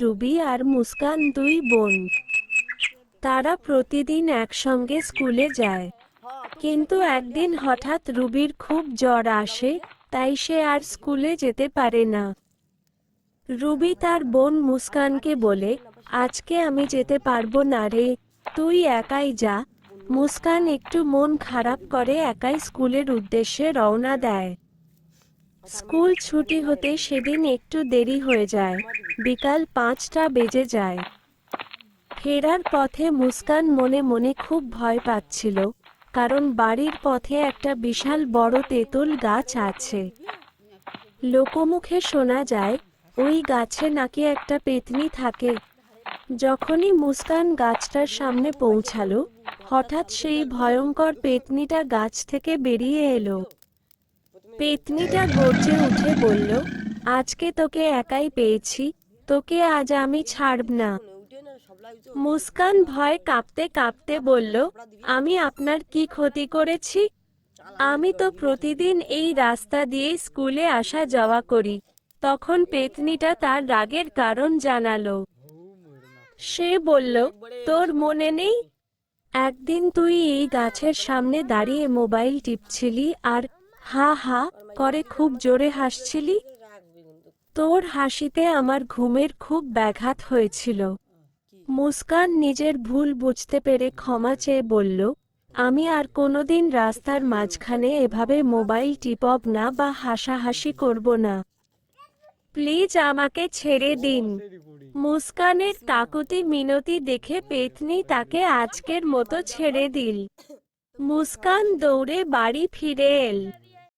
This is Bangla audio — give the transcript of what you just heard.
রুবি আর মুস্কান দুই বোন। তারা প্রতিদিন একসঙ্গে স্কুলে যায়, কিন্তু একদিন হঠাৎ রুবির খুব জ্বর আসে, তাই সে আর স্কুলে যেতে পারে না। রুবি তার বোন মুস্কানকে বলে, আজকে আমি যেতে পারবো না রে, তুই একাই যা। মুস্কান একটু মন খারাপ করে একাই স্কুলের উদ্দেশ্যে রওনা দেয়। স্কুল ছুটি হতে সেদিন একটু দেরি হয়ে যায়, বিকাল 5টা বেজে যায়। ফেরার পথে মুস্কান মনে মনে খুব ভয় পাচ্ছিল, কারণ বাড়ির পথে একটা বিশাল বড় তেঁতুল গাছ আছে। লোকমুখে শোনা যায়, ওই গাছে নাকি একটা পেত্নী থাকে। যখনই মুস্কান গাছটার সামনে পৌঁছালো, হঠাৎ সেই ভয়ঙ্কর পেত্নীটা গাছ থেকে বেরিয়ে এলো। পেত্নীটা গর্জে উঠে বলল, আজকে তোকে একাই পেয়েছি, তোকে আজ আমি ছাড়ব না। মুস্কান ভয় কাঁপতে কাঁপতে বলল, আমি আপনার কি ক্ষতি করেছি? আমি তো প্রতিদিন এই রাস্তা দিয়ে স্কুলে আসা যাওয়া করি। তখন পেত্নীটা তার রাগের কারণ জানালো। সে বলল, তোর মনে নেই, একদিন তুই এই গাছের সামনে দাঁড়িয়ে মোবাইল টিপছিলি আর হা হা করে খুব জোরে হাসছিলি? তোর হাসিতে আমার ঘুমের খুব ব্যাঘাত হয়েছিল। মুস্কান নিজের ভুল বুঝতে পেরে ক্ষমা চেয়ে বলল, আমি আর কোনোদিন রাস্তার মাঝখানে এভাবে মোবাইল টিপব না বা হাসাহাসি করব না। প্লিজ আমাকে ছেড়ে দিন। মুস্কানের কাকুতি মিনতি দেখে পেত্নী তাকে আজকের মতো ছেড়ে দিল। মুস্কান দৌড়ে বাড়ি ফিরে এল।